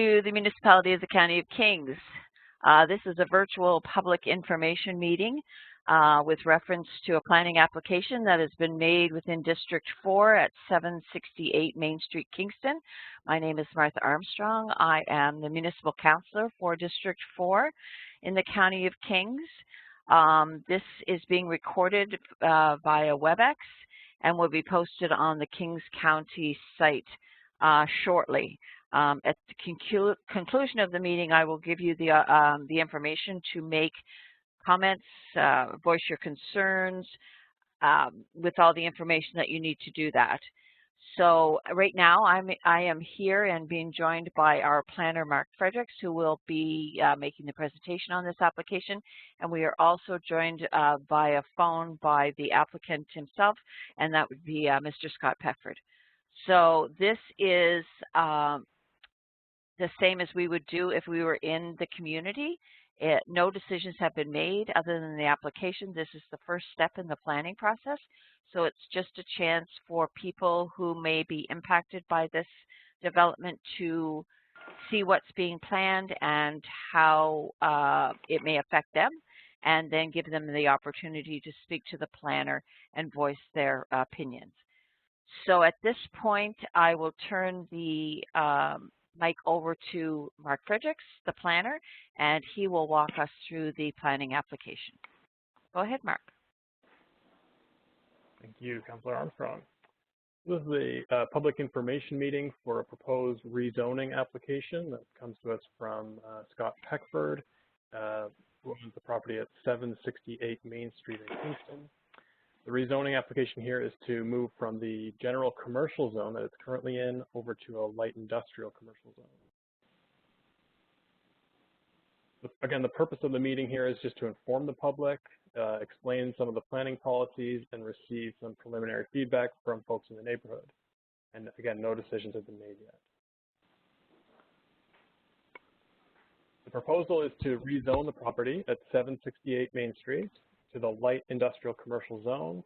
To the Municipality of the County of Kings. This is a virtual public information meeting with reference to a planning application that has been made within District 4 at 768 Main Street, Kingston. My name is Martha Armstrong. I am the Municipal Councillor for District 4 in the County of Kings. This is being recorded via WebEx and will be posted on the Kings County site shortly. At the conclusion of the meeting, I will give you the information to make comments, voice your concerns with all the information that you need to do that. So right now, I am here and being joined by our planner, Mark Fredericks, who will be making the presentation on this application. And we are also joined via phone by the applicant himself, and that would be Mr. Scott Peckford. So this is the same as we would do if we were in the community. No decisions have been made other than the application. This is the first step in the planning process. So it's just a chance for people who may be impacted by this development to see what's being planned and how it may affect them, and then give them the opportunity to speak to the planner and voice their opinions. So at this point, I will turn the mic over to Mark Fredericks, the planner, and he will walk us through the planning application. Go ahead, Mark. Thank you, Councillor Armstrong. This is a public information meeting for a proposed rezoning application that comes to us from Scott Peckford, who owns the property at 768 Main Street in Kingston. The rezoning application here is to move from the general commercial zone that it's currently in over to a light industrial commercial zone. Again, the purpose of the meeting here is just to inform the public, explain some of the planning policies, and receive some preliminary feedback from folks in the neighborhood. And again, no decisions have been made yet. The proposal is to rezone the property at 768 Main Street to the light industrial commercial zone.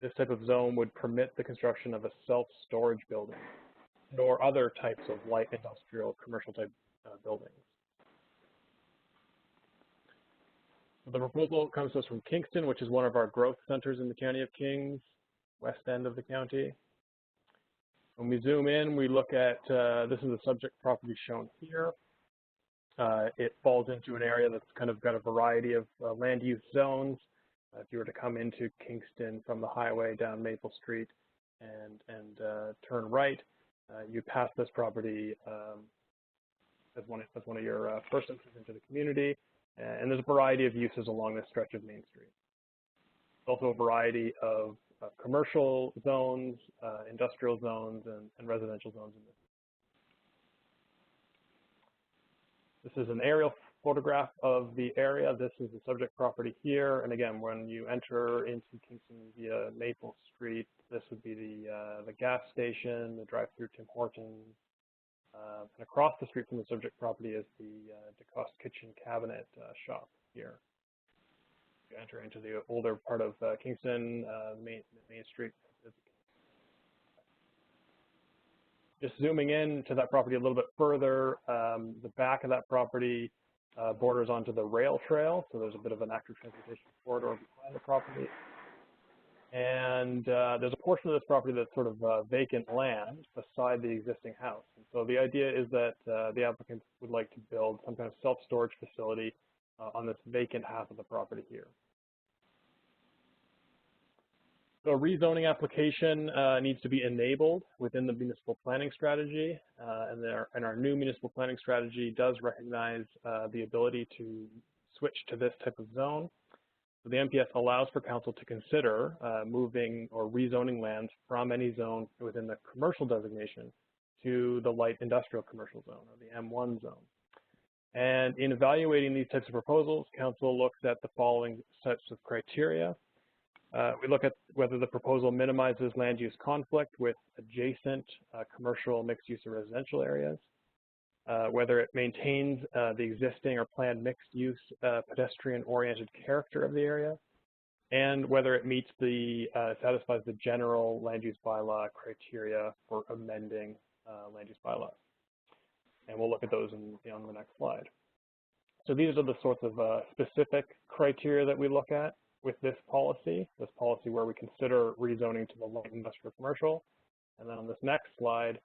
This type of zone would permit the construction of a self-storage building or other types of light industrial commercial type buildings. The proposal comes to us from Kingston, which is one of our growth centers in the County of Kings, west end of the county. When we zoom in, we look at, this is the subject property shown here. It falls into an area that's kind of got a variety of land use zones. If you were to come into Kingston from the highway down Maple Street and turn right, you pass this property as one of your first entries into the community. And there's a variety of uses along this stretch of Main Street. There's also a variety of commercial zones, industrial zones, and residential zones in this. This is an aerial photograph of the area. This is the subject property here. And again, when you enter into Kingston via Maple Street, this would be the gas station, the drive-through Tim Hortons. And across the street from the subject property is the DeCoste Kitchen Cabinet shop here. You enter into the older part of Kingston, Main Street. Just zooming in to that property a little bit further, the back of that property borders onto the rail trail, so there's a bit of an active transportation corridor behind the property. And there's a portion of this property that's sort of vacant land beside the existing house. And so the idea is that the applicant would like to build some kind of self-storage facility on this vacant half of the property here. So a rezoning application needs to be enabled within the municipal planning strategy, and our new municipal planning strategy does recognize the ability to switch to this type of zone. So the MPS allows for council to consider moving or rezoning lands from any zone within the commercial designation to the light industrial commercial zone, or the M1 zone. And in evaluating these types of proposals, council looks at the following sets of criteria. We look at whether the proposal minimizes land use conflict with adjacent commercial, mixed use, or residential areas, whether it maintains the existing or planned mixed use pedestrian-oriented character of the area, and whether it meets the, satisfies the general land use bylaw criteria for amending land use bylaws. And we'll look at those on the next slide. So these are the sorts of specific criteria that we look at with this policy where we consider rezoning to the light industrial commercial. And then on this next slide,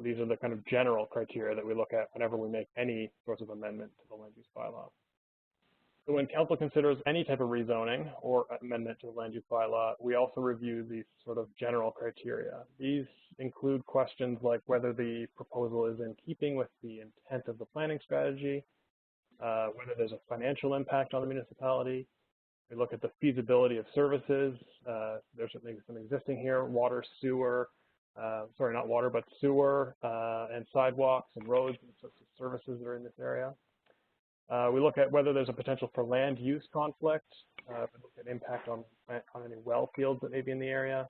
these are the kind of general criteria that we look at whenever we make any sorts of amendment to the land use bylaw. So when council considers any type of rezoning or amendment to the land use bylaw, we also review these sort of general criteria. These include questions like whether the proposal is in keeping with the intent of the planning strategy, whether there's a financial impact on the municipality. We look at the feasibility of services. There's some existing here, water, sewer, sorry, not water, but sewer and sidewalks and roads and sorts of services that are in this area. We look at whether there's a potential for land use conflict. We look at impact on any well fields that may be in the area,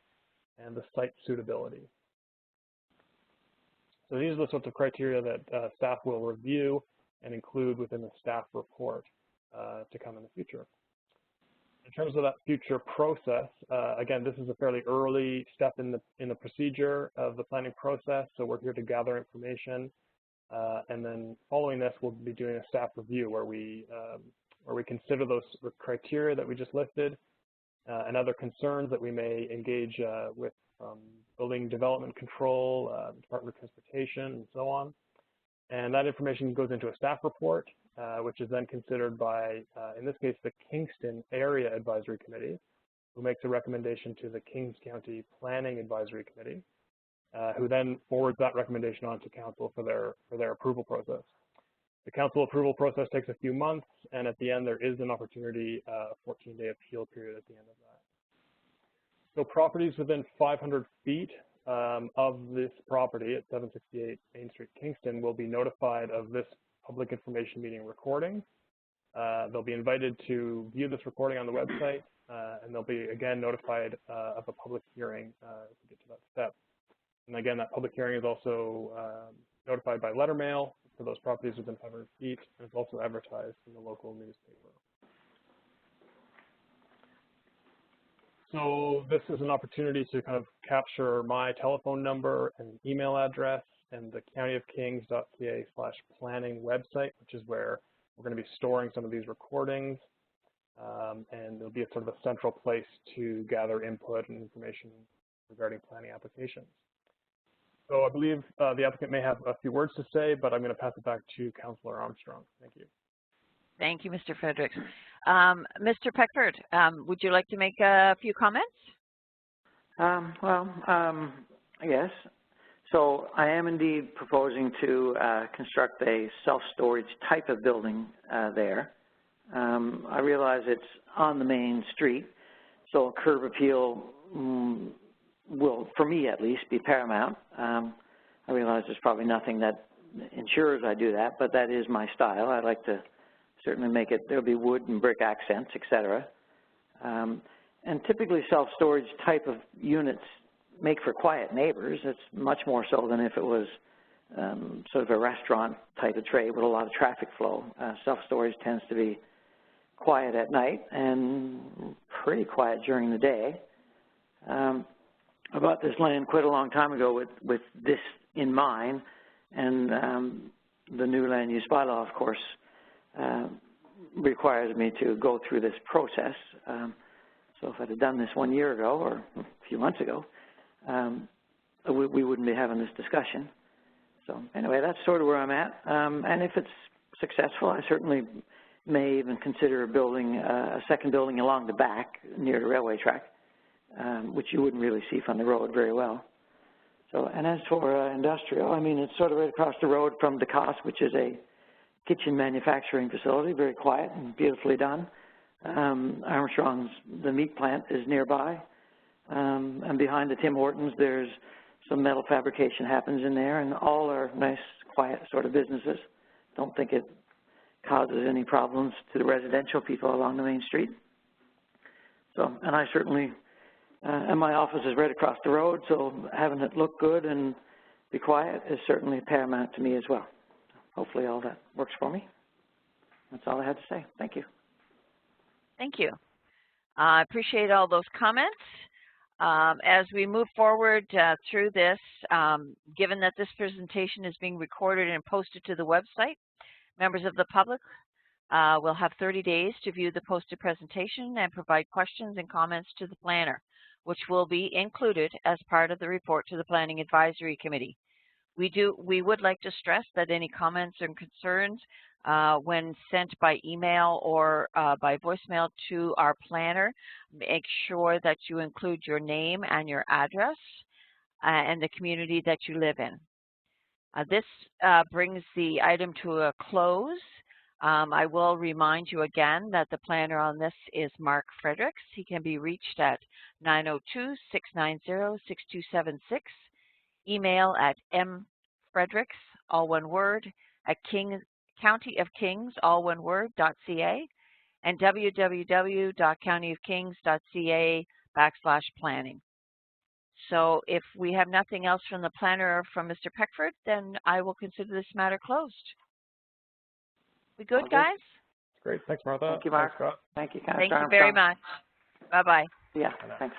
and the site suitability. So these are the sorts of criteria that staff will review and include within the staff report to come in the future. In terms of that future process, again, this is a fairly early step in the procedure of the planning process, so we're here to gather information. And then following this, we'll be doing a staff review where we consider those criteria that we just listed and other concerns that we may engage with building development control, Department of Transportation, and so on. And that information goes into a staff report, which is then considered by, in this case, the Kingston Area Advisory Committee, who makes a recommendation to the Kings County Planning Advisory Committee, who then forwards that recommendation on to council for their approval process. The council approval process takes a few months, and at the end there is an opportunity, a 14-day appeal period at the end of that. So properties within 500 feet of this property at 768 Main Street, Kingston, will be notified of this public information meeting recording. They'll be invited to view this recording on the website, and they'll be again notified of a public hearing if we get to that step. And again, that public hearing is also notified by letter mail for those properties within 500 feet, and it's also advertised in the local newspaper. So this is an opportunity to kind of capture my telephone number and email address and the countyofkings.ca/planning website, which is where we're going to be storing some of these recordings. And there'll be a sort of a central place to gather input and information regarding planning applications. So I believe the applicant may have a few words to say, but I'm going to pass it back to Councillor Armstrong. Thank you. Thank you, Mr. Fredericks. Mr. Peckford, would you like to make a few comments? Yes. So I am indeed proposing to construct a self-storage type of building there. I realize it's on the main street, so curb appeal will, for me at least, be paramount. I realize there's probably nothing that ensures I do that, but that is my style. I like to certainly make it, there'll be wood and brick accents, et cetera. And typically self-storage type of units make for quiet neighbors. It's much more so than if it was sort of a restaurant type of trade with a lot of traffic flow. Self-storage tends to be quiet at night and pretty quiet during the day. I bought this land quite a long time ago with this in mind, and the new land use bylaw, of course, requires me to go through this process. So if I'd have done this 1 year ago or a few months ago, we wouldn't be having this discussion. So anyway, that's sort of where I'm at. And if it's successful, I certainly may even consider building a second building along the back near the railway track, which you wouldn't really see from the road very well. So, and as for industrial, I mean, it's sort of right across the road from DeCoste, which is a kitchen manufacturing facility, very quiet and beautifully done. Armstrong's, the meat plant, is nearby. And behind the Tim Hortons, there's some metal fabrication happens in there, and all are nice, quiet sort of businesses. Don't think it causes any problems to the residential people along the main street. So, and I certainly, and my office is right across the road, so having it look good and be quiet is certainly paramount to me as well. Hopefully all that works for me. That's all I had to say. Thank you. Thank you. I appreciate all those comments. As we move forward through this, given that this presentation is being recorded and posted to the website, members of the public will have 30 days to view the posted presentation and provide questions and comments to the planner, which will be included as part of the report to the Planning Advisory Committee. We would like to stress that any comments and concerns when sent by email or by voicemail to our planner, make sure that you include your name and your address and the community that you live in. This brings the item to a close. I will remind you again that the planner on this is Mark Fredericks. He can be reached at 902-690-6276. Email at mfredericks, all one word, at countyofkings, all one word, .ca, and www.countyofkings.ca/planning. So if we have nothing else from the planner or from Mr. Peckford, then I will consider this matter closed. We good, guys? Great. Thanks, Martha. Thank you, Mark. Thanks, Scott. Thank you, Thank you very much. Bye-bye. Yeah, thanks.